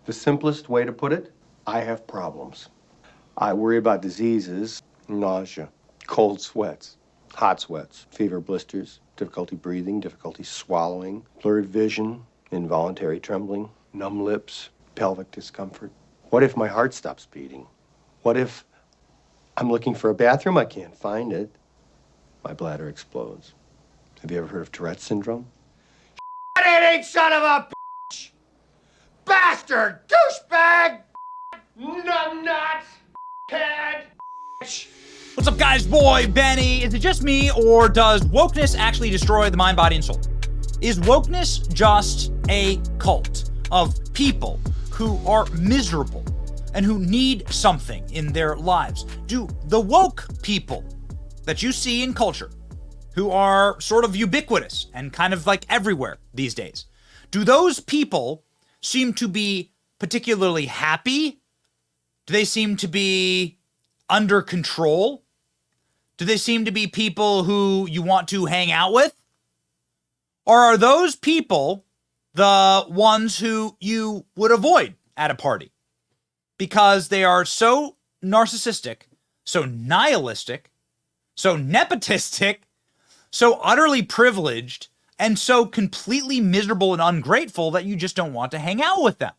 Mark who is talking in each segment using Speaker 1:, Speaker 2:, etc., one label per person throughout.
Speaker 1: The simplest way to put it, I have problems. I worry about diseases, nausea, cold sweats, hot sweats, fever blisters, difficulty breathing, difficulty swallowing, blurred vision, involuntary trembling, numb lips, pelvic discomfort. What if my heart stops beating? What if I'm looking for a bathroom, I can't find it? My bladder explodes. Have you ever heard of Tourette's syndrome? Eating son of a bitch! Bastard! Douchebag! Numbnuts! Head!
Speaker 2: What's up, guys? Boy, Benny. Is it just me, or does wokeness actually destroy the mind, body, and soul? Is wokeness just a cult of people who are miserable and who need something in their lives? Do the woke people that you see in culture, who are sort of ubiquitous and kind of like everywhere these days, do those people seem to be particularly happy? Do they seem to be under control? Do they seem to be people who you want to hang out with? Or are those people the ones who you would avoid at a party because they are so narcissistic, so nihilistic, so nepotistic, so utterly privileged, and so completely miserable and ungrateful that you just don't want to hang out with them?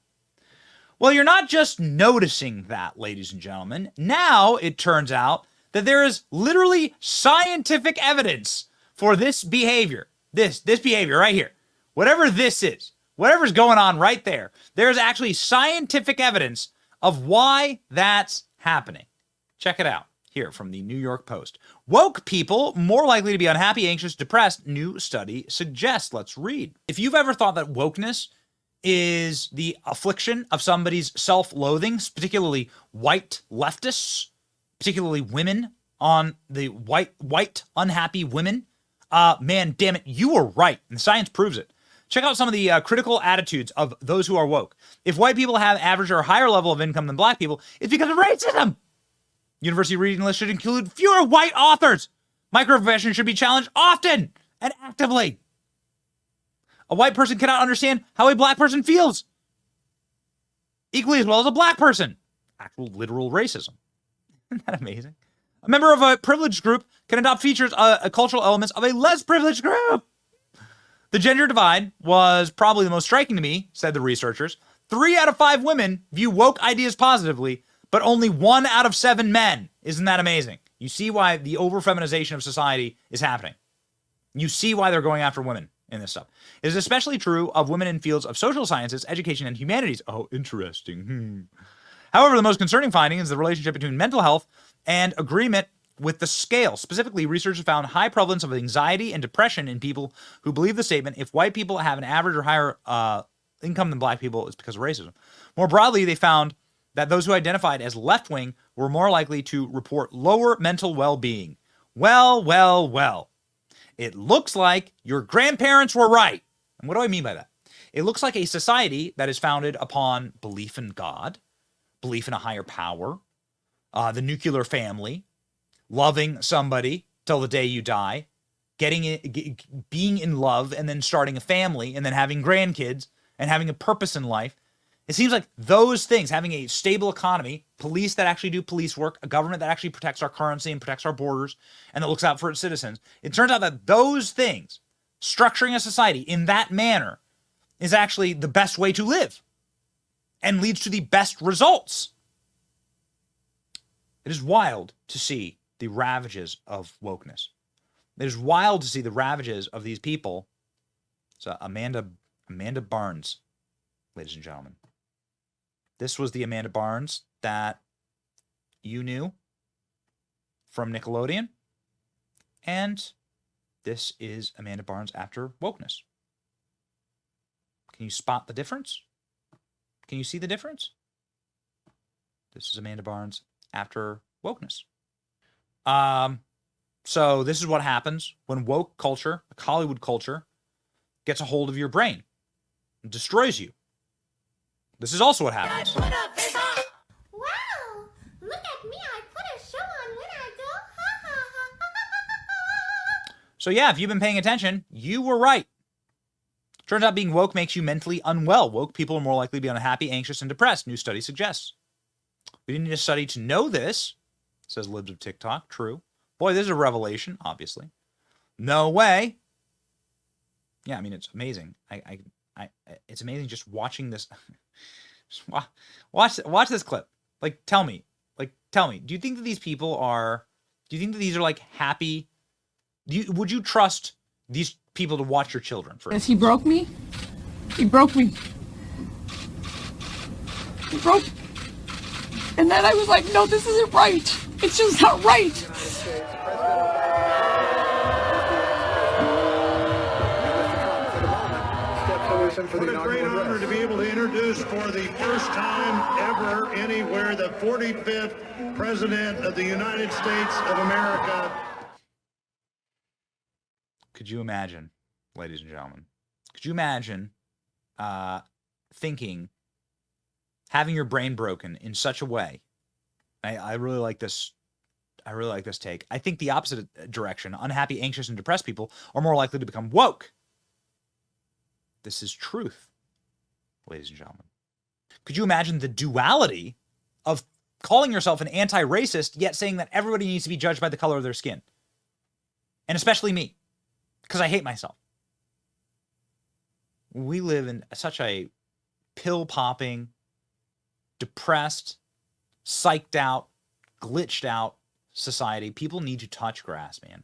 Speaker 2: Well, you're not just noticing that, ladies and gentlemen. Now it turns out that there is literally scientific evidence for this behavior. This behavior right here. Whatever this is, whatever's going on right there, there's actually scientific evidence of why that's happening. Check it out here from the New York Post. Woke people more likely to be unhappy, anxious, depressed, new study suggests. Let's read. If you've ever thought that wokeness is the affliction of somebody's self-loathing, particularly white leftists, particularly women on the white unhappy women, man, damn it, you were right, and the science proves it. Check out some of the critical attitudes of those who are woke. If white people have average or higher level of income than black people, it's because of racism. University reading list should include fewer white authors. Microaggression should be challenged often and actively. A white person cannot understand how a black person feels equally as well as a black person. Actual literal racism. Isn't that amazing? A member of a privileged group can adopt features, cultural elements of a less privileged group. The gender divide was probably the most striking to me, said the researchers. 3 out of 5 women view woke ideas positively, but only 1 out of 7 men. Isn't that amazing? You see why the over-feminization of society is happening. You see why they're going after women in this stuff. It is especially true of women in fields of social sciences, education, and humanities. Oh, interesting. However, the most concerning finding is the relationship between mental health and agreement with the scale. Specifically, researchers found high prevalence of anxiety and depression in people who believe the statement, if white people have an average or higher income than black people, it's because of racism. More broadly, they found that those who identified as left-wing were more likely to report lower mental well-being. Well. It looks like your grandparents were right. And what do I mean by that? It looks like a society that is founded upon belief in God, belief in a higher power, the nuclear family, loving somebody till the day you die, being in love, and then starting a family, and then having grandkids, and having a purpose in life. It seems like those things, having a stable economy, police that actually do police work, a government that actually protects our currency and protects our borders, and that looks out for its citizens. It turns out that those things, structuring a society in that manner, is actually the best way to live and leads to the best results. It is wild to see the ravages of wokeness. It is wild to see the ravages of these people. So Amanda Barnes, ladies and gentlemen. This was the Amanda Barnes that you knew from Nickelodeon. And this is Amanda Barnes after wokeness. Can you spot the difference? Can you see the difference? This is Amanda Barnes after wokeness. So this is what happens when woke culture, like Hollywood culture, gets a hold of your brain and destroys you. This is also what happens.
Speaker 3: Wow, look at me, I put a show on when I go.
Speaker 2: So yeah, if you've been paying attention, you were right. Turns out being woke makes you mentally unwell. Woke people are more likely to be unhappy, anxious, and depressed, new study suggests. We didn't need a study to know this, says Libs of TikTok. True. Boy, this is a revelation, obviously. No way. Yeah, I mean, it's amazing. It's amazing just watching this. Just watch this clip. Like, tell me. Do you think that these people are, do you think that these are like happy? Would you trust these people to watch your children?
Speaker 4: As he broke me. He broke me. He broke. And then I was like, no, this isn't right. It's just not right.
Speaker 5: What a great honor to be able to introduce for the first time ever anywhere the 45th President of the United States of America.
Speaker 2: Could you imagine, ladies and gentlemen, could you imagine thinking, having your brain broken in such a way? I really like this. I really like this take. I think the opposite direction. Unhappy, anxious, and depressed people are more likely to become woke. This is truth, ladies and gentlemen. Could you imagine the duality of calling yourself an anti-racist, yet saying that everybody needs to be judged by the color of their skin? And especially me, because I hate myself. We live in such a pill-popping, depressed, psyched out, glitched out society. People need to touch grass, man.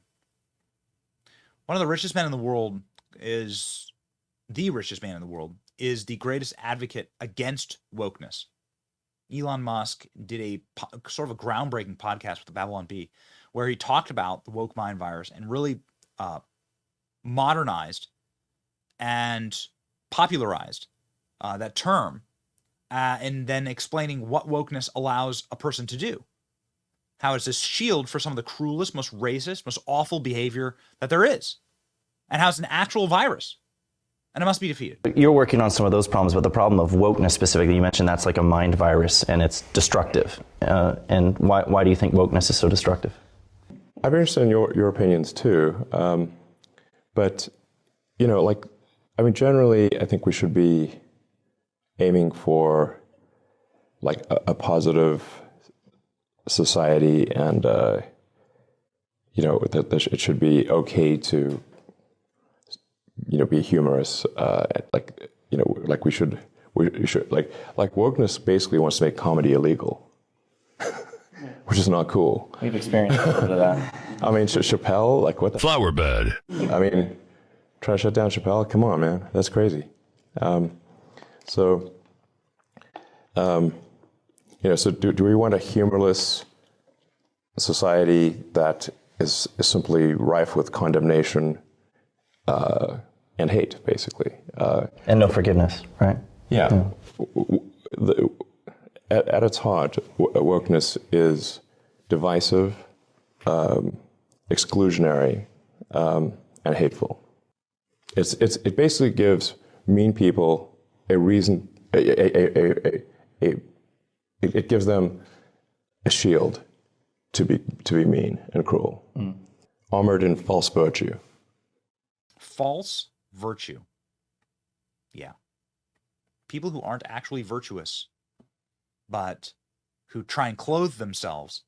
Speaker 2: One of the richest men in the world is... the richest man in the world is the greatest advocate against wokeness. Elon Musk did a sort of a groundbreaking podcast with the Babylon Bee, where he talked about the woke mind virus and really modernized and popularized that term, and then explaining what wokeness allows a person to do. How it's a shield for some of the cruelest, most racist, most awful behavior that there is. And how it's an actual virus. And it must be defeated.
Speaker 6: You're working on some of those problems, but the problem of wokeness specifically, you mentioned that's like a mind virus and it's destructive. And why do you think wokeness is so destructive?
Speaker 7: I'd be interested in your opinions too. But, you know, like, I mean, generally, I think we should be aiming for like a positive society, and, you know, that it should be okay to, you know, be humorous, like, you know, like we should like wokeness basically wants to make comedy illegal, which is not cool.
Speaker 6: We've experienced a little bit of that.
Speaker 7: I mean, Chappelle, like what the
Speaker 8: flower bed.
Speaker 7: I mean, try to shut down Chappelle. Come on, man, that's crazy. You know, so do we want a humorless society that is simply rife with condemnation and hate, basically?
Speaker 6: And no forgiveness, right?
Speaker 7: Yeah. At its heart, wokeness is divisive, exclusionary, and hateful. It basically gives mean people a reason. It gives them a shield to be mean and cruel, armored in false virtue.
Speaker 2: False virtue. Yeah. People who aren't actually virtuous, but who try and clothe themselves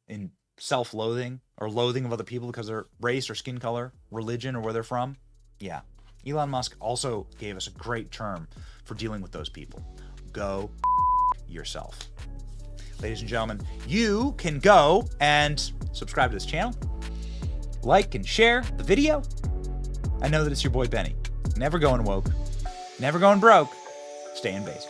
Speaker 2: in self-loathing or loathing of other people because of their race or skin color, religion, or where they're from. Yeah. Elon Musk also gave us a great term for dealing with those people. Go yourself. Ladies and gentlemen, you can go and subscribe to this channel, like and share the video. I know that it's your boy Benny. Never going woke, never going broke, staying based.